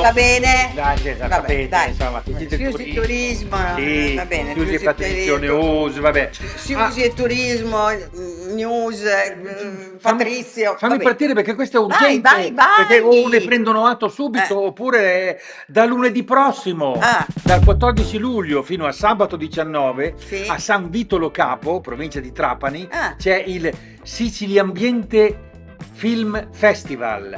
va bene? Dai, sapete, dai. insomma, tutti Si usi il turismo, sì, va bene. si usi Patrizio News, vabbè. Si usi il turismo, news, Patrizio. Fammi vabbè. partire perché questo è urgente, Vai. perché o ne prendono atto subito oppure da lunedì prossimo, dal 14 luglio fino a sabato 19, sì, a San Vito Lo Capo, provincia di Trapani, Ah. c'è il Sicily Ambiente Film Festival.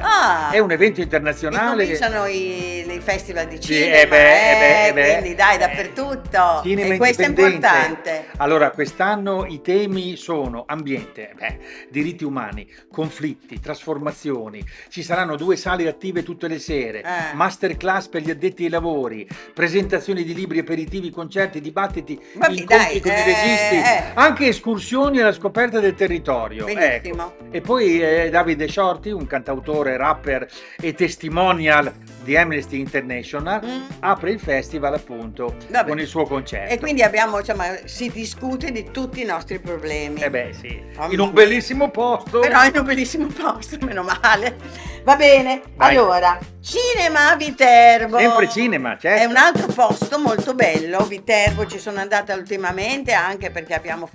È un evento internazionale. Cominciano i festival di Sì, cinema, beh. quindi dai, dappertutto. Cinema E questo è indipendente. importante. Allora, quest'anno i temi sono ambiente, diritti umani, conflitti, trasformazioni. Ci saranno 2 sale attive tutte le sere, masterclass per gli addetti ai lavori, presentazioni di libri, aperitivi, concerti, dibattiti, incontri con i registi, anche escursioni alla scoperta del territorio. Benissimo. Ecco. E poi Davide Shorty, un cantautore, rapper e testimonial di Amnesty International, apre il festival appunto con il suo concerto. E quindi abbiamo, si discute di tutti i nostri problemi. Sì, in un bellissimo posto. Però in un bellissimo posto, meno male. Va bene, Vai. Allora, Cinema Viterbo. Sempre cinema, certo. È un altro posto molto bello, Viterbo, ci sono andata ultimamente anche perché abbiamo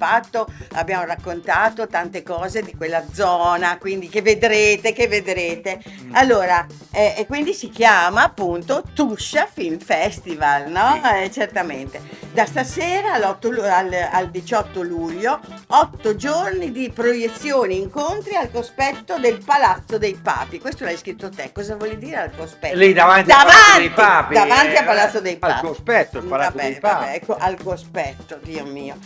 raccontato tante cose di quella zona, quindi che vedrete. Allora, e quindi si chiama appunto Tuscia Film Festival, no? Certamente. Da stasera al 18 luglio, 8 giorni di proiezioni, incontri al cospetto del Palazzo dei Papi. Questo l'hai scritto te, cosa vuoi dire al cospetto? Lì davanti al Palazzo dei Papi. Davanti al Palazzo dei Papi. Al cospetto, il Palazzo dei Papi. Ecco, al cospetto, Dio mio.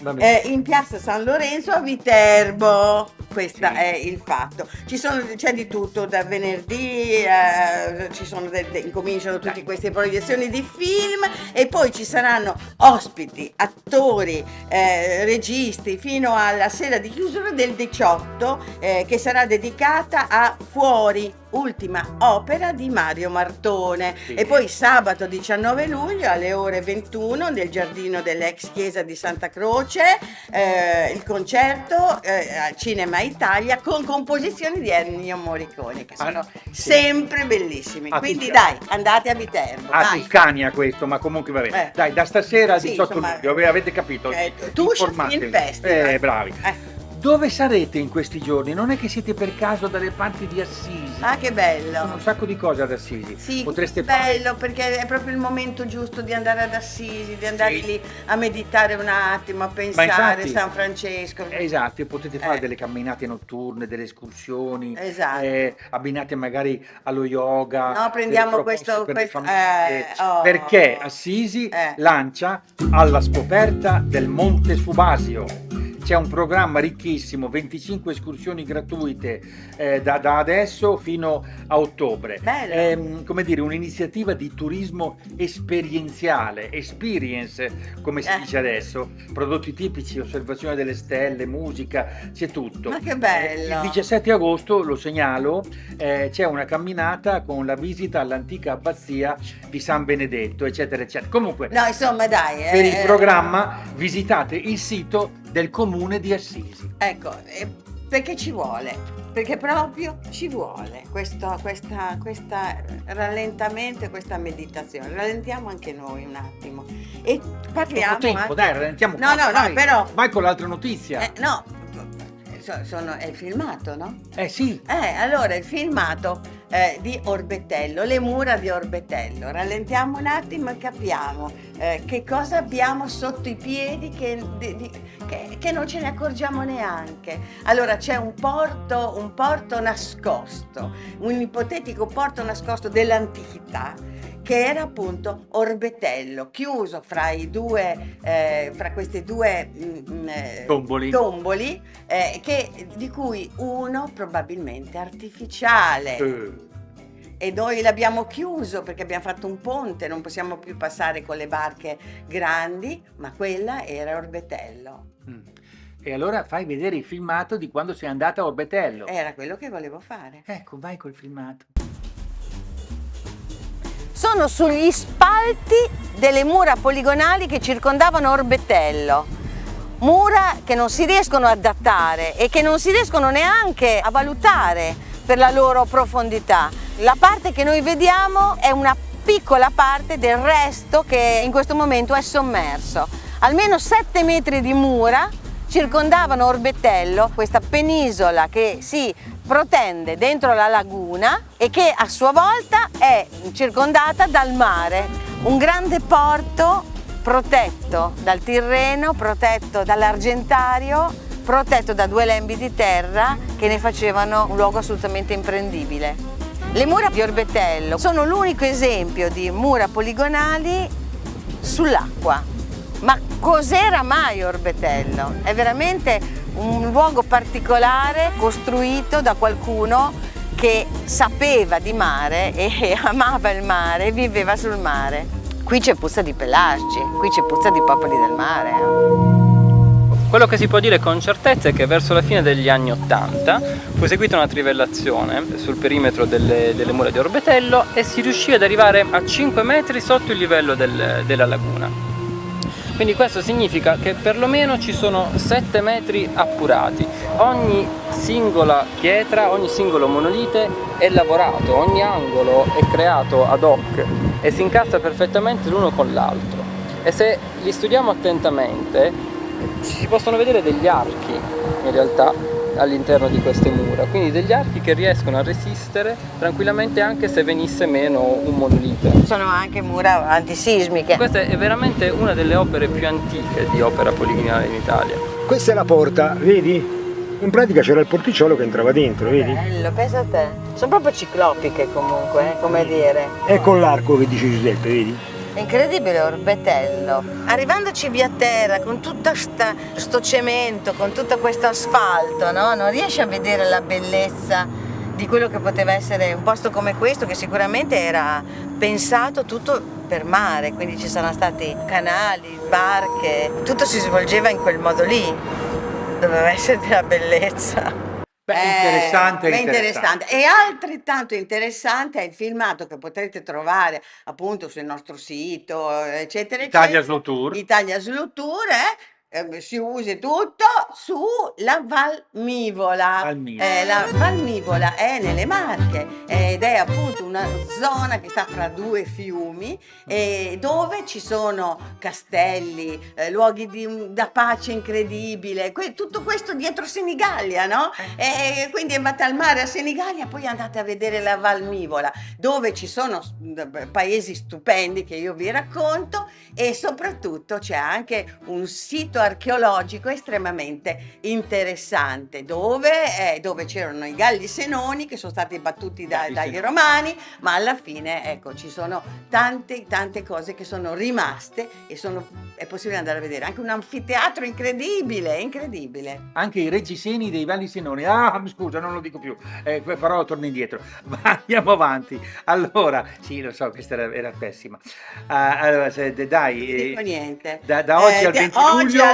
In piazza San Lorenzo a Viterbo. Questo è il fatto. C'è di tutto, da venerdì incominciano tutte queste proiezioni di film e poi ci saranno ospiti, attori, registi fino alla sera di chiusura del 18 che sarà dedicata a Fuori, ultima opera di Mario Martone. E poi sabato 19 luglio alle ore 21 nel giardino dell'ex chiesa di Santa Croce il concerto al Cinema Italia con composizioni di Ennio Morricone che sono sempre bellissimi. Quindi dai, andate a Viterbo. Tuscania questo, ma comunque vabbè. Dai, da stasera al 18 luglio, avete capito? Tuscia Film Festival. Bravi. Dove sarete in questi giorni? Non è che siete per caso dalle parti di Assisi? Ah, che bello! Sono un sacco di cose ad Assisi. Sì, potreste bello perché è proprio il momento giusto di andare ad Assisi, di andare lì a meditare un attimo, a pensare a San Francesco. Esatto, e potete fare delle camminate notturne, delle escursioni, abbinate magari allo yoga. No, prendiamo questo perché Assisi lancia alla scoperta del Monte Subasio. C'è un programma ricchissimo, 25 escursioni gratuite da adesso fino a ottobre. Come dire, un'iniziativa di turismo esperienziale, experience, come si dice adesso, prodotti tipici, osservazione delle stelle, musica, c'è tutto. Ma che bello! Il 17 agosto, lo segnalo, c'è una camminata con la visita all'antica abbazia di San Benedetto, eccetera, eccetera. Comunque, no, insomma, dai. Per il programma visitate il sito del comune di Assisi. Ecco, perché ci vuole? Perché proprio ci vuole questa rallentamento e questa meditazione. Rallentiamo anche noi un attimo e parliamo. Dai, rallentiamo. No, però. Vai con l'altra notizia. È il filmato, no? Sì. Allora, il filmato di Orbetello, le mura di Orbetello. Rallentiamo un attimo e capiamo che cosa abbiamo sotto i piedi che non ce ne accorgiamo neanche. Allora, c'è un porto nascosto, un ipotetico porto nascosto dell'antichità, che era appunto Orbetello, chiuso fra questi due tomboli di cui uno probabilmente artificiale. E noi l'abbiamo chiuso perché abbiamo fatto un ponte, non possiamo più passare con le barche grandi, ma quella era Orbetello. E allora fai vedere il filmato di quando sei andata a Orbetello. Era quello che volevo fare. Ecco, vai col filmato. Sono sugli spalti delle mura poligonali che circondavano Orbetello. Mura che non si riescono ad adattare e che non si riescono neanche a valutare per la loro profondità. La parte che noi vediamo è una piccola parte del resto che in questo momento è sommerso. Almeno 7 metri di mura circondavano Orbetello, questa penisola che si protende dentro la laguna e che a sua volta è circondata dal mare, un grande porto protetto dal Tirreno, protetto dall'Argentario, protetto da 2 lembi di terra che ne facevano un luogo assolutamente imprendibile. Le mura di Orbetello sono l'unico esempio di mura poligonali sull'acqua. Ma cos'era mai Orbetello? È veramente un luogo particolare costruito da qualcuno che sapeva di mare e amava il mare e viveva sul mare. Qui c'è puzza di pelasgi, qui c'è puzza di popoli del mare. Quello che si può dire con certezza è che verso la fine degli anni '80 fu eseguita una trivellazione sul perimetro delle mura di Orbetello e si riuscì ad arrivare a 5 metri sotto il livello della laguna. Quindi questo significa che perlomeno ci sono 7 metri appurati. Ogni singola pietra, ogni singolo monolite è lavorato, ogni angolo è creato ad hoc e si incastra perfettamente l'uno con l'altro. E se li studiamo attentamente si possono vedere degli archi in realtà all'interno di queste mura, quindi degli archi che riescono a resistere tranquillamente anche se venisse meno un monolite. Sono anche mura antisismiche. Questa è veramente una delle opere più antiche di opera poligonale in Italia. Questa è la porta, vedi? In pratica c'era il porticciolo che entrava dentro, vedi? Bello, pensa a te. Sono proprio ciclopiche comunque, come dire. Ecco l'arco che dice Giuseppe, vedi? È incredibile Orbetello. Arrivandoci via terra con tutto sto cemento, con tutto questo asfalto, no? Non riesci a vedere la bellezza di quello che poteva essere un posto come questo, che sicuramente era pensato tutto per mare, quindi ci sono stati canali, barche, tutto si svolgeva in quel modo lì. Doveva essere della bellezza. Interessante. E altrettanto interessante è il filmato che potrete trovare appunto sul nostro sito, eccetera, Italia Slow Tour. Italia Slow Tour, si usi tutto sulla Valmivola. La Valmivola è nelle Marche ed è appunto una zona che sta fra 2 fiumi dove ci sono castelli, luoghi da pace incredibile, tutto questo dietro Senigallia, no? E quindi andate al mare a Senigallia, poi andate a vedere la Valmivola, dove ci sono paesi stupendi che io vi racconto e soprattutto c'è anche un sito archeologico estremamente interessante dove c'erano i Galli Senoni che sono stati battuti dai Romani, ma alla fine ecco ci sono tante cose che sono rimaste e è possibile andare a vedere anche un anfiteatro incredibile. Anche i reggiseni dei Galli Senoni. Scusa, non lo dico più, però torno indietro. Ma andiamo avanti. Allora, sì, lo so, questa era pessima. Allora, dai, non dico niente. Da oggi al 20 oggi luglio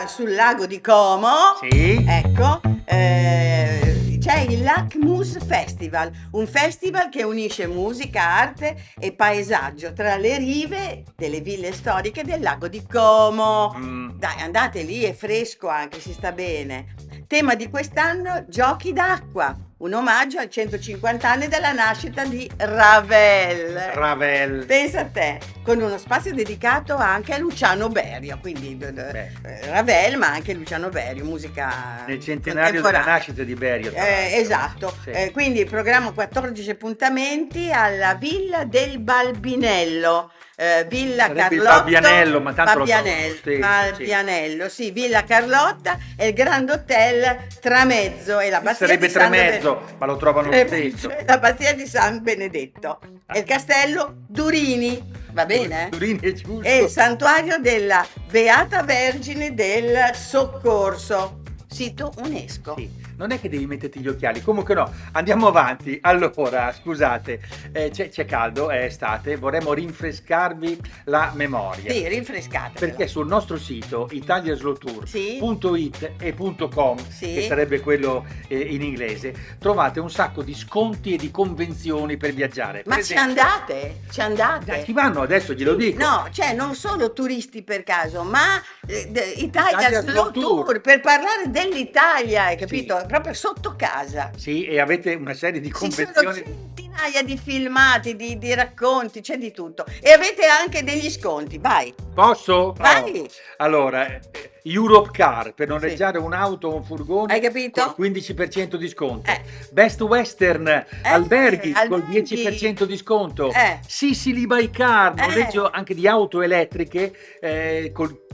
sul lago di Como, sì. Ecco, c'è il Lacmus Festival, un festival che unisce musica, arte e paesaggio tra le rive delle ville storiche del lago di Como. Dai, andate lì, è fresco anche, si sta bene. Tema di quest'anno, giochi d'acqua, un omaggio ai 150 anni dalla nascita di Ravel. Pensa a te, con uno spazio dedicato anche a Luciano Berio, quindi Ravel ma anche Luciano Berio, musica nel centenario della nascita di Berio. Esatto, sì. Quindi il programma 14 appuntamenti alla Villa del Balbinello. Villa Carlotta, Babbianello, ma tanto Babbianello, sì, Villa Carlotta e il Grand Hotel Tramezzo e la Bastia sarebbe di San Tremezzo, ma lo trovano lo stesso. La Bastia di San Benedetto e il Castello Durini, va bene? Durini è giusto. E il santuario della Beata Vergine del Soccorso, sito UNESCO. Sì. Non è che devi metterti gli occhiali, comunque no, andiamo avanti. Allora, scusate, c'è caldo, è estate, vorremmo rinfrescarvi la memoria. Sì, rinfrescate. Perché sul nostro sito italiaslowtour.it e .com, sì, che sarebbe quello in inglese, trovate un sacco di sconti e di convenzioni per viaggiare. Ma ci andate? Ci vanno, adesso glielo dico. No, cioè non solo turisti per caso, ma Italia Slow Tour, per parlare dell'Italia, hai capito? Sì. Proprio sotto casa. Sì, e avete una serie di convenzioni. Ci sono di filmati, di racconti, c'è di tutto. E avete anche degli sconti, vai. Posso? Vai. Oh. Allora, Europe Car per noleggiare un'auto o un furgone. Hai capito? Con 15% di sconto. Best Western alberghi col 10% di sconto. Sicily by Car, noleggio anche di auto elettriche col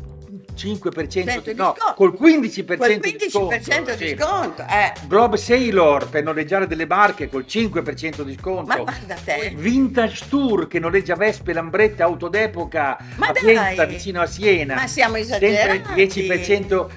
5% no, col 15% di sconto. Globe Sailor per noleggiare delle barche col 5% di sconto. Ma guarda te. Vintage Tour che noleggia Vespe, Lambrette, auto d'epoca a Pienza vicino a Siena. Ma siamo esagerati. Sempre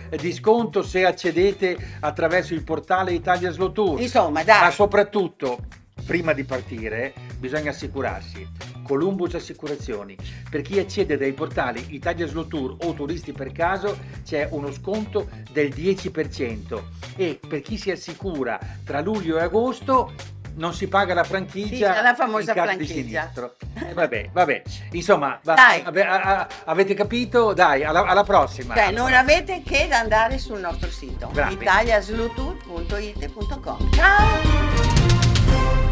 10% di sconto se accedete attraverso il portale Italia Slow Tour. Insomma, dai. Ma soprattutto, prima di partire, bisogna assicurarsi. Columbus Assicurazioni. Per chi accede dai portali Italia Slow Tour o Turisti per Caso c'è uno sconto del 10% e per chi si assicura tra luglio e agosto non si paga la franchigia, la famosa in caso franchigia. di sinistro. Vabbè, insomma, avete capito? Dai, alla prossima. Cioè, non avete che da andare sul nostro sito italiaslowtour.it.com. Ciao!